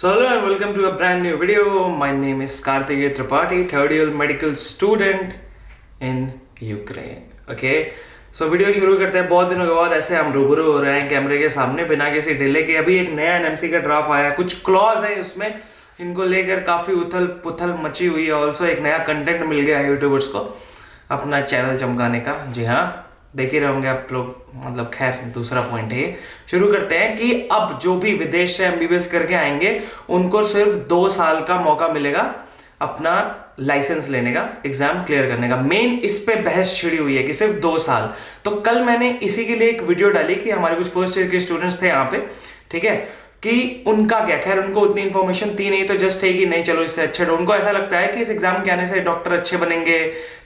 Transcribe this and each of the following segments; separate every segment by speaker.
Speaker 1: So hello and welcome to a brand new video. My name is Karthikeya Tripathi, third year medical student in Ukraine. Okay. So video शुरू करते हैं। बहुत दिनों के बाद ऐसे हम रूबरू हो रहे हैं कैमरे के सामने बिना किसी डिले के। अभी एक नया एनएमसी का ड्राफ्ट आया, कुछ क्लॉज है उसमें, इनको लेकर काफी उथल पुथल मची हुई है। ऑल्सो एक नया कंटेंट मिल गया है यूट्यूबर्स को अपना चैनल चमकाने का। जी हाँ, देख ही रहे होंगे आप लोग। मतलब खैर दूसरा पॉइंट है ये। शुरू करते हैं कि अब जो भी विदेश से एमबीबीएस करके आएंगे उनको सिर्फ 2 साल का मौका मिलेगा अपना लाइसेंस लेने का, एग्जाम क्लियर करने का। मेन इस पे बहस छिड़ी हुई है कि सिर्फ 2 साल। तो कल मैंने इसी के लिए एक वीडियो डाली कि हमारे कुछ फर्स्ट ईयर के स्टूडेंट्स थे यहाँ पे, ठीक है, कि उनका क्या। खैर उनको उतनी इन्फॉर्मेशन थी नहीं, तो जस्ट है कि नहीं चलो इससे अच्छे। उनको ऐसा लगता है कि इस एग्जाम के आने से डॉक्टर अच्छे बनेंगे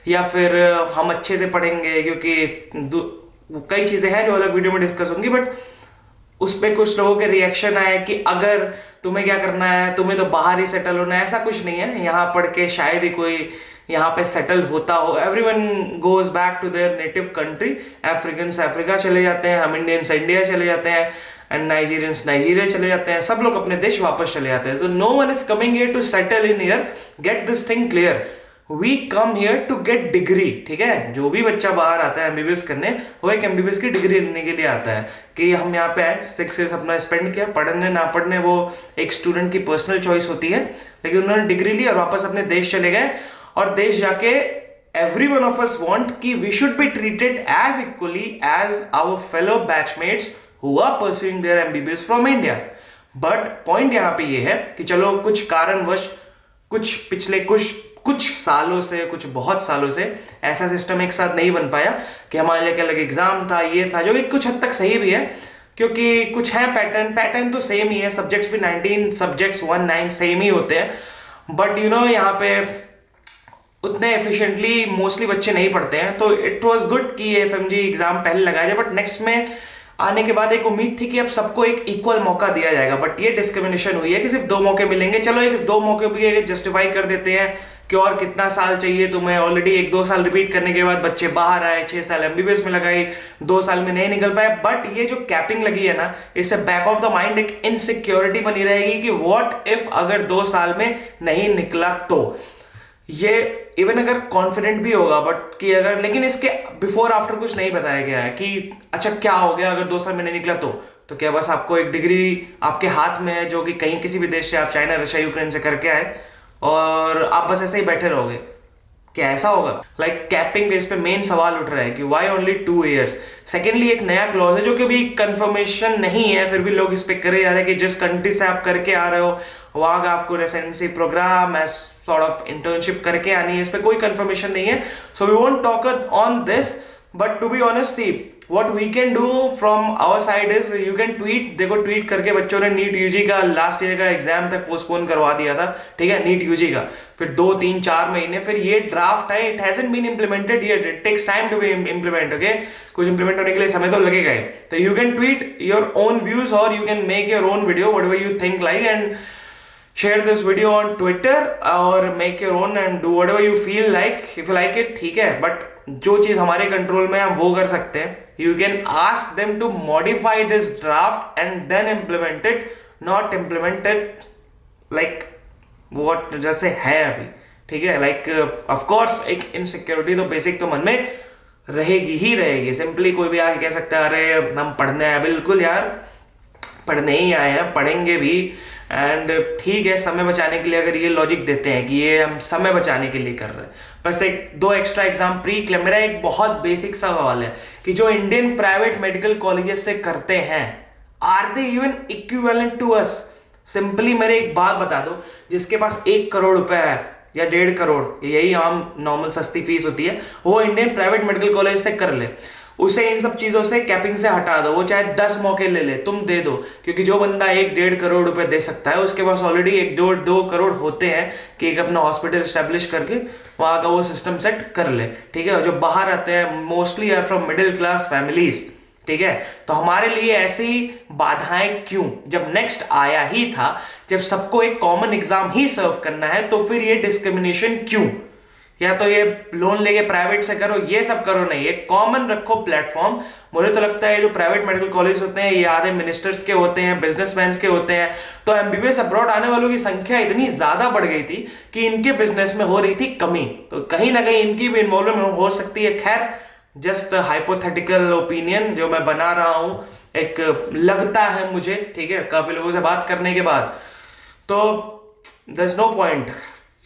Speaker 1: या फिर हम अच्छे से पढ़ेंगे, क्योंकि कई चीजें हैं जो अलग वीडियो में डिस्कस होंगी। बट उस पर कुछ लोगों के रिएक्शन आए कि अगर तुम्हें क्या करना है, तुम्हें तो बाहर ही सेटल होना है। ऐसा कुछ नहीं है, यहाँ पढ़ के शायद ही कोई यहाँ पे सेटल होता हो। Everyone goes back to their native country. Africans Africa चले जाते हैं, हम इंडियंस इंडिया चले जाते हैं, एंड नाइजीरियंस नाइजीरिया चले जाते हैं। सब लोग अपने देश वापस चले जाते हैं। So no one is coming here to settle in here. Get this thing clear, we come here to get degree. ठीक है, जो भी बच्चा बाहर आता है एमबीबीएस करने, वो एक एमबीबीएस की डिग्री लेने के लिए आता है। कि हम यहाँ पे आए, 6 ईयर्स अपना स्पेंड किया, पढ़ने ना पढ़ने वो एक स्टूडेंट की पर्सनल चॉइस होती है, लेकिन उन्होंने डिग्री ली और वापस अपने देश चले गए। और देश जाके every one of us want कि we should be treated as equally as our fellow batchmates who are pursuing their MBBS from India. But point यहाँ पे ये है कि चलो कुछ कारणवश पिछले कुछ सालों से, कुछ बहुत सालों से ऐसा सिस्टम एक साथ नहीं बन पाया कि हमारे लिए अलग एग्जाम था, ये था, जो कि कुछ हद तक सही भी है, क्योंकि कुछ है पैटर्न तो सेम ही है। सब्जेक्ट्स भी 19 सब्जेक्ट्स 19 सेम ही होते हैं। बट यू नो यहाँ पे उतने एफिशिएंटली मोस्टली बच्चे नहीं पढ़ते हैं। तो इट वाज गुड कि एफएमजी एग्जाम पहले लगाया जाए। बट नेक्स्ट में आने के बाद एक उम्मीद थी कि अब सबको एक इक्वल मौका दिया जाएगा। बट ये डिस्क्रिमिनेशन हुई है कि सिर्फ 2 मौके मिलेंगे। चलो एक 2 मौके भी जस्टिफाई कर देते हैं कि और कितना साल चाहिए तुम्हें। ऑलरेडी 1-2 साल रिपीट करने के बाद बच्चे बाहर आए, 6 साल एमबीबीएस में लगाई, 2 साल में नहीं निकल पाए। बट ये जो कैपिंग लगी है ना, इससे बैक ऑफ द माइंड एक इनसिक्योरिटी बनी रहेगी कि व्हाट इफ अगर 2 साल में नहीं निकला तो। ये इवन अगर कॉन्फिडेंट भी होगा बट कि अगर, लेकिन इसके बिफोर आफ्टर कुछ नहीं बताया गया है कि अच्छा क्या हो गया अगर 2 साल में नहीं निकला तो क्या बस आपको एक डिग्री आपके हाथ में है जो कि कहीं किसी भी देश से, आप चाइना रशिया यूक्रेन से करके आए, और आप बस ऐसे ही बैठे रहोगे? क्या ऐसा होगा? लाइक कैपिंग बेस पे मेन सवाल उठ रहा है कि व्हाई ओनली 2 इयर्स। सेकेंडली एक नया क्लॉज है जो कि अभी कंफर्मेशन नहीं है, फिर भी लोग इस पे करे जा रहे हैं कि जिस कंट्री से आप करके आ रहे हो वहां का आपको residency program as sort of internship करके आनी है। इस पे कोई कंफर्मेशन नहीं है। So we won't talk on this, but to be honest what we can do from our side is you can tweet। देखो ट्वीट करके बच्चों ने नीट यूजी का लास्ट ईयर का एग्जाम तक पोस्टपोन करवा दिया था, ठीक है, नीट यूजी का। फिर 2-3-4 महीने फिर ये ड्राफ्ट है, it hasn't been implemented yet, it takes time to be implement. Okay, कुछ इंप्लीमेंट होने के लिए समय तो लगेगा ही। तो you can tweet your own views और you can make your own video whatever you think like, and share this video on Twitter और make your own and do whatever you feel like if you like it, ठीक है। But जो चीज हमारे control में हम वो कर सकते हैं। You can ask them to modify this draft and then implement it, not implement it like what जैसे है अभी, ठीक है। लाइक ऑफ कोर्स एक इनसिक्योरिटी तो बेसिक तो मन में रहेगी ही रहेगी। सिंपली कोई भी आके कह सकता है अरे हम पढ़ने आए, बिल्कुल यार पढ़ने ही आए हैं, पढ़ेंगे भी। एंड ठीक है, समय बचाने के लिए अगर ये लॉजिक देते हैं कि ये हम समय बचाने के लिए कर रहे हैं। बस 1-2 एक्स्ट्रा एग्जाम प्री। मेरा एक बहुत बेसिक सा सवाल है कि जो इंडियन प्राइवेट मेडिकल कॉलेजेस से करते हैं, are they even equivalent to us? Simply मेरे एक बात बता दो, जिसके पास 1 करोड़ रुपए है या 1.5 करोड़, यही आम नॉर्मल सस्ती फीस होती है, वो इंडियन प्राइवेट मेडिकल कॉलेज से कर ले, उसे इन सब चीजों से कैपिंग से हटा दो। वो चाहे 10 मौके ले तुम दे दो, क्योंकि जो बंदा 1-1.5 करोड़ रुपए दे सकता है उसके पास ऑलरेडी 1-2 करोड़ होते हैं कि एक अपना हॉस्पिटल स्टैब्लिश करके वहां का वो सिस्टम सेट कर ले, ठीक है। जो बाहर आते हैं mostly are from middle class families, ठीक है। तो हमारे लिए ऐसी बाधाएं क्यों? जब नेक्स्ट आया ही था, जब सबको एक कॉमन एग्जाम ही सर्व करना है, तो फिर ये डिस्क्रिमिनेशन क्यों? या तो ये लोन लेके प्राइवेट से करो, ये सब करो नहीं, ये कॉमन रखो प्लेटफॉर्म। मुझे तो लगता है जो प्राइवेट मेडिकल कॉलेज होते हैं ये आधे मिनिस्टर्स के होते हैं, बिजनेसमैन के होते हैं। तो एमबीबीएस अब्रॉड आने वालों की संख्या इतनी ज्यादा बढ़ गई थी कि इनके बिजनेस में हो रही थी कमी, तो कहीं ना कहीं इनकी भी इन्वॉल्वमेंट हो सकती है। खैर, जस्ट हाइपोथेटिकल ओपिनियन जो मैं बना रहा हूं, एक लगता है मुझे, ठीक है, काफी लोगों से बात करने के बाद। तो देयर इज नो पॉइंट,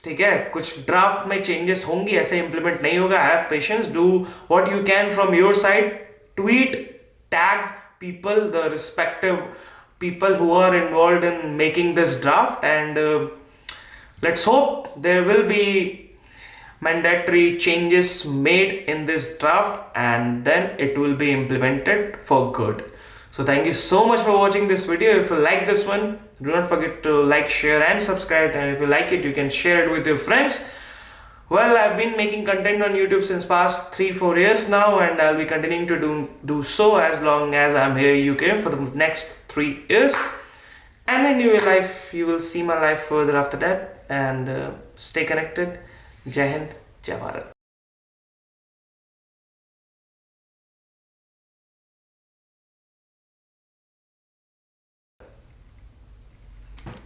Speaker 1: ठीक है, कुछ ड्राफ्ट में चेंजेस होंगी, ऐसे इंप्लीमेंट नहीं होगा। Have patience, do what you can from your side, tweet, tag people, the respective people who are involved in making this draft, and let's hope there will be mandatory changes made in this draft and then it will be implemented for good. So thank you so much for watching this video. If you like this one, do not forget to like, share and subscribe, and if you like it, you can share it with your friends. Well, I've been making content on YouTube since past 3-4 years now, and I'll be continuing to do so as long as I'm here in UK for the next 3 years. And then you will see my life further after that, and stay connected. Jai Hind, Jai Bharat.